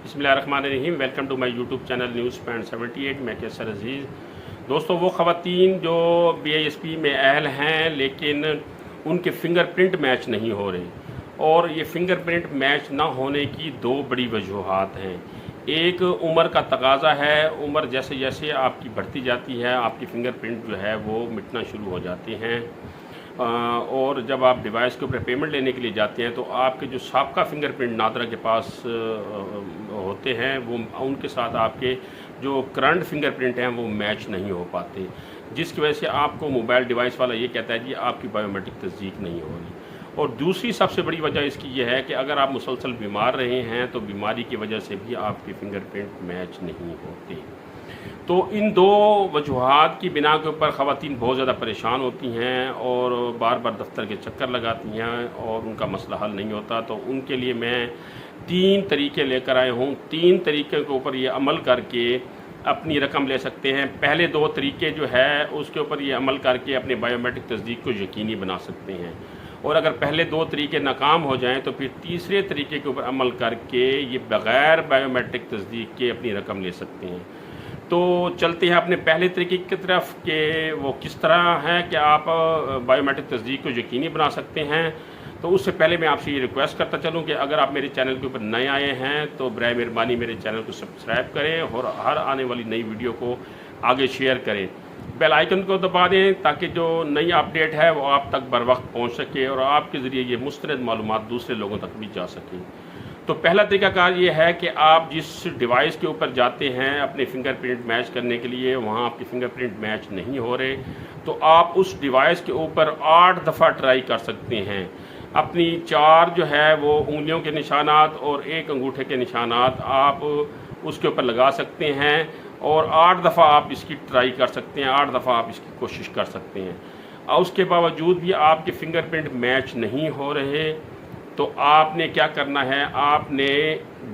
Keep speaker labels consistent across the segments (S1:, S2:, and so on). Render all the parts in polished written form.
S1: बिस्मिल्लाहिर्रहमानिर्रहीम। Welcome to my YouTube channel news point 78। मैं कैसर अजीज़। दोस्तों, वो ख़वातीन जो BISP में अहल हैं लेकिन उनके फ़िंगरप्रिंट मैच नहीं हो रहे, और ये फ़िंगरप्रिंट मैच ना होने की दो बड़ी वजूहात हैं। एक उम्र का तकाज़ा है। उम्र जैसे जैसे आपकी बढ़ती जाती है आपकी फ़िंगरप्रिंट जो है वो मिटना शुरू हो जाते हैं। और जब आप डिवाइस के ऊपर पेमेंट लेने के लिए जाते हैं तो आपके जो साबका फ़िंगरप्रिंट नादरा के पास होते हैं वो उनके साथ आपके जो करंट फ़िंगरप्रिंट हैं वो मैच नहीं हो पाते, जिसकी वजह से आपको मोबाइल डिवाइस वाला ये कहता है कि आपकी बायोमेट्रिक तस्दीक नहीं हो रही। और दूसरी सबसे बड़ी वजह इसकी ये है कि अगर आप मुसलसल बीमार रहे हैं तो बीमारी की वजह से भी आपके फ़िंगरप्रिंट मैच नहीं होते। तो इन दो वजूहात की बिना के ऊपर ख़वातीन बहुत ज़्यादा परेशान होती हैं और बार बार दफ्तर के चक्कर लगाती हैं और उनका मसला हल नहीं होता। तो उनके लिए मैं 3 तरीके लेकर आया हूँ। 3 तरीके के ऊपर ये अमल करके अपनी रकम ले सकते हैं। पहले 2 तरीके जो है उसके ऊपर ये अमल करके अपने बायोमेट्रिक तस्दीक को यकीनी बना सकते हैं, और अगर पहले 2 तरीके नाकाम हो जाएं तो फिर तीसरे तरीके के ऊपर अमल करके ये बग़ैर बायोमेट्रिक तस्दीक के अपनी रकम ले सकते हैं। तो चलते हैं अपने पहले तरीके की तरफ कि वो किस तरह है कि आप बायोमेट्रिक तस्दीक को यकीनी बना सकते हैं। तो उससे पहले मैं आपसे ये रिक्वेस्ट करता चलूँ कि अगर आप मेरे चैनल के ऊपर नए आए हैं तो बराए मेहरबानी मेरे चैनल को सब्सक्राइब करें और हर आने वाली नई वीडियो को आगे शेयर करें। बेल आइकन को दबा दें ताकि जो नई अपडेट है वो आप तक बर वक्त पहुँच सके और आपके ज़रिए ये मुस्तनद मालूमात दूसरे लोगों तक भी जा सकें। तो पहला तरीकाकार ये है कि आप जिस डिवाइस के ऊपर जाते हैं अपने फ़िंगरप्रिंट मैच करने के लिए, वहाँ आपके फ़िंगरप्रिंट मैच नहीं हो रहे, तो आप उस डिवाइस के ऊपर 8 दफ़ा ट्राई कर सकते हैं। अपनी 4 जो है वो उंगलियों के निशानात और 1 अंगूठे के निशानात आप उसके ऊपर लगा सकते हैं और 8 दफ़ा आप इसकी ट्राई कर सकते हैं, 8 दफ़ा आप इसकी कोशिश कर सकते हैं। और उसके बावजूद भी आपके फ़िंगरप्रिंट मैच नहीं हो रहे तो आपने क्या करना है, आपने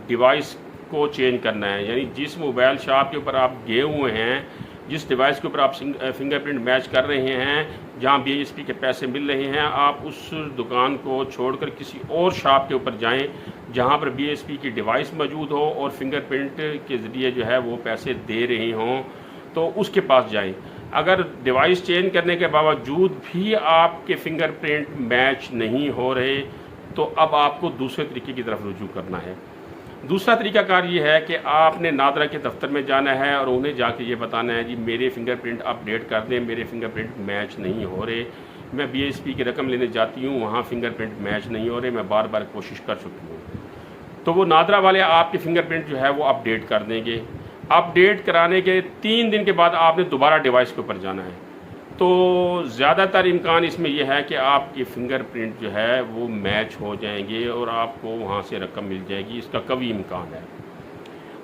S1: डिवाइस को चेंज करना है। यानी जिस मोबाइल शॉप के ऊपर आप गए हुए हैं, जिस डिवाइस के ऊपर आप फिंगरप्रिंट मैच कर रहे हैं, जहां BISP के पैसे मिल रहे हैं, आप उस दुकान को छोड़कर किसी और शॉप के ऊपर जाएं जहां पर BISP की डिवाइस मौजूद हो और फिंगरप्रिंट के ज़रिए जो है वो पैसे दे रहे हों, तो उसके पास जाएं। अगर डिवाइस चेंज करने के बावजूद भी आपके फिंगरप्रिंट मैच नहीं हो रहे तो अब आपको दूसरे तरीके की तरफ रुजू करना है। दूसरा तरीकाकार ये है कि आपने नादरा के दफ्तर में जाना है और उन्हें जाके ये बताना है जी मेरे फ़िंगरप्रिंट अपडेट कर दें, मेरे फ़िंगरप्रिंट मैच नहीं हो रहे, मैं BISP की रकम लेने जाती हूँ वहाँ फ़िंगरप्रिंट मैच नहीं हो रहे, मैं बार बार कोशिश कर चुकी हूँ। तो वो नादरा वाले आपके फ़िंगरप्रिंट जो है वो अपडेट कर देंगे। अपडेट कराने के 3 दिन के बाद आपने दोबारा डिवाइस के ऊपर जाना है। तो ज़्यादातर इम्कान इसमें यह है कि आपकी फ़िंगरप्रिंट जो है वो मैच हो जाएंगे और आपको वहाँ से रकम मिल जाएगी, इसका कभी इम्कान है।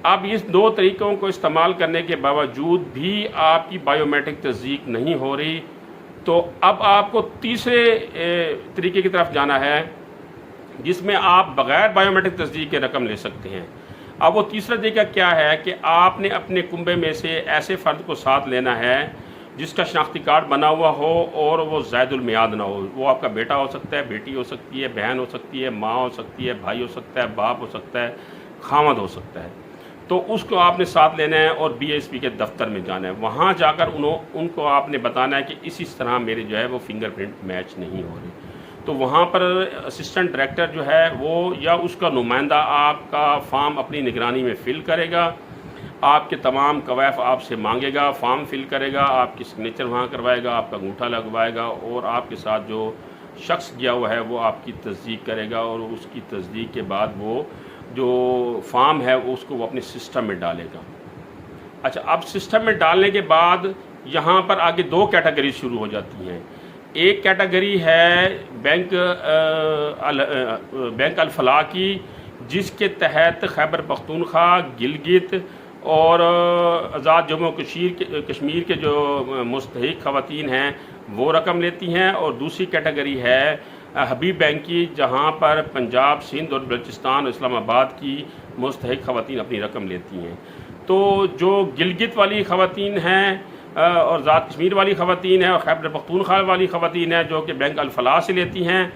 S1: अब इस 2 तरीक़ों को इस्तेमाल करने के बावजूद भी आपकी बायोमेट्रिक तस्दीक नहीं हो रही तो अब आपको तीसरे तरीके की तरफ जाना है जिसमें आप बग़ैर बायोमेट्रिक तस्दीक के रकम ले सकते हैं। अब वो तीसरा तरीका क्या है कि आपने अपने कुंबे में से ऐसे फ़र्द को साथ लेना है जिसका शनाख्ती कार्ड बना हुआ हो और वो ज़ायदुल मियाद ना हो। वो आपका बेटा हो सकता है, बेटी हो सकती है, बहन हो सकती है, माँ हो सकती है, भाई हो सकता है, बाप हो सकता है, खामद हो सकता है। तो उसको आपने साथ लेना है और BISP के दफ्तर में जाना है। वहाँ जाकर उनको आपने बताना है कि इसी तरह मेरे जो है वो फिंगरप्रिंट मैच नहीं हो रहे। तो वहाँ पर असिस्टेंट डायरेक्टर जो है वो या उसका नुमाइंदा आपका फॉर्म अपनी निगरानी में फ़िल करेगा, आपके तमाम कवायफ आपसे मांगेगा, फॉर्म फिल करेगा, आपकी सिग्नेचर वहाँ करवाएगा, आपका अंगूठा लगवाएगा और आपके साथ जो शख्स गया हुआ है वो आपकी तस्दीक करेगा और उसकी तस्दीक के बाद वो जो फॉर्म है उसको वो अपने सिस्टम में डालेगा। अच्छा, अब सिस्टम में डालने के बाद यहाँ पर आगे 2 कैटेगरी शुरू हो जाती हैं। एक कैटेगरी है बैंक अल-फलाह की, जिसके तहत खैबर पख्तूनख्वा, गिलगित और आज़ाद जम्मू कश्मीर के जो मुस्तहिक ख़वातीन हैं वो रकम लेती हैं। और दूसरी कैटेगरी है हबीब बैंक की, जहां पर पंजाब, सिंध और बलूचिस्तान और इस्लामाबाद की मुस्तहिक ख़वातीन अपनी रकम लेती हैं। तो जो गिलगित वाली ख़वातीन हैं और आज़ाद कश्मीर वाली ख़वातीन हैं और खैबर पख्तूनख्वा वाली ख़वातीन हैं जो कि बैंक अल-फलाह से लेती हैं,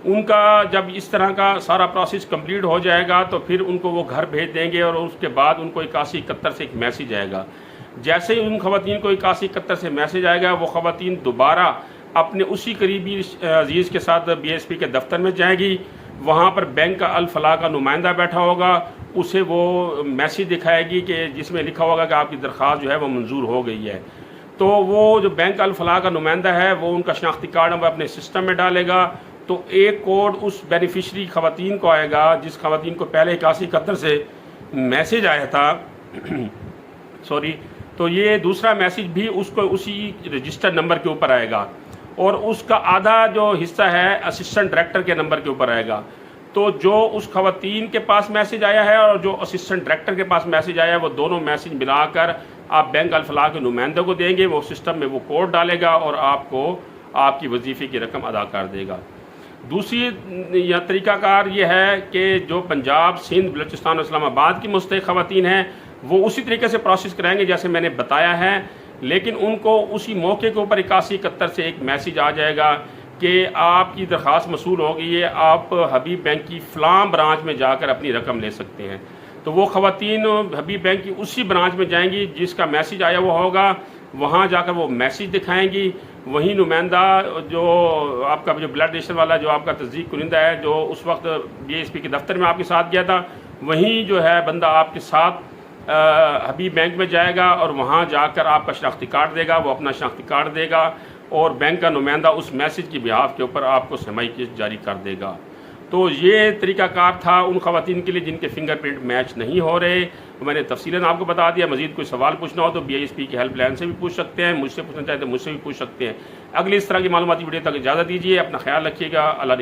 S1: उनका जब इस तरह का सारा प्रोसेस कंप्लीट हो जाएगा तो फिर उनको वो घर भेज देंगे और उसके बाद उनको 8171 से एक मैसेज आएगा। जैसे ही उन ख़वातीन को 8171 से मैसेज आएगा, वो ख़वातीन दोबारा अपने उसी करीबी अजीज़ के साथ BSP के दफ्तर में जाएगी। वहाँ पर बैंक का अल फलाह का नुमाइंदा बैठा होगा, उसे वो मैसेज दिखाएगी कि जिसमें लिखा होगा कि आपकी दरख्वास्त जो है वो मंजूर हो गई है। तो वो जो बैंक अल फलाह का नुमाइंदा है वो उनका शनाख्ती कार्ड नंबर अपने सिस्टम में डालेगा, तो एक कोड उस बेनिफिशरी ख़वातीन को आएगा जिस ख़वातीन को पहले 8171 से मैसेज आया था सॉरी, तो ये दूसरा मैसेज भी उसको उसी रजिस्टर नंबर के ऊपर आएगा और उसका आधा जो हिस्सा है असिस्टेंट डायरेक्टर के नंबर के ऊपर आएगा। तो जो उस ख़वातीन के पास मैसेज आया है और जो असिस्टेंट डायरेक्टर के पास मैसेज आया है, वो दोनों मैसेज मिलाकर आप बैंक अल फलाह के नुमाइंदे को देंगे, वो सिस्टम में वो कोड डालेगा और आपको आपकी वजीफ़े की रकम अदा कर देगा। दूसरी या तरीक़ाकार ये है कि जो पंजाब, सिंध, बलूचिस्तान और इस्लामाबाद की मुस्तहिक़ ख़वातीन हैं वो उसी तरीके से प्रोसेस कराएंगे जैसे मैंने बताया है, लेकिन उनको उसी मौके के ऊपर 8171 से एक मैसेज आ जाएगा कि आपकी दरख्वास्त मसूल हो गई है, आप हबीब बैंक की फ़लाँ ब्रांच में जाकर अपनी रकम ले सकते हैं। तो वो ख़वातीन हबीब बैंक की उसी ब्रांच में जाएंगी जिसका मैसेज आया हुआ होगा, वहाँ जाकर वो मैसेज दिखाएंगी। वहीं नुमाइंदा जो आपका जो ब्लड डोनेशन वाला जो आपका तस्दीक कुनिंदा है, जो उस वक्त BSP के दफ्तर में आपके साथ गया था, वहीं जो है बंदा आपके साथ हबीब बैंक में जाएगा और वहाँ जाकर आपका शनाख्ती कार्ड देगा, वो अपना शनाख्ती कार्ड देगा और बैंक का नुमाइंदा उस मैसेज की बिहाफ के ऊपर आपको समाई किस्त जारी कर देगा। तो ये तरीक़ाकार था उन ख़वातीन के लिए जिनके फिंगरप्रिंट मैच नहीं हो रहे। मैंने तफसीलन आपको बता दिया। मज़ीद कोई सवाल पूछना हो तो BSP की हेल्पलाइन से भी पूछ सकते हैं, मुझसे पूछना चाहते हैं मुझसे भी पूछ सकते हैं। अगली इस तरह की मालूमाती वीडियो तक इजाज़त दीजिए। अपना ख्याल रखिएगा। अल्लाह।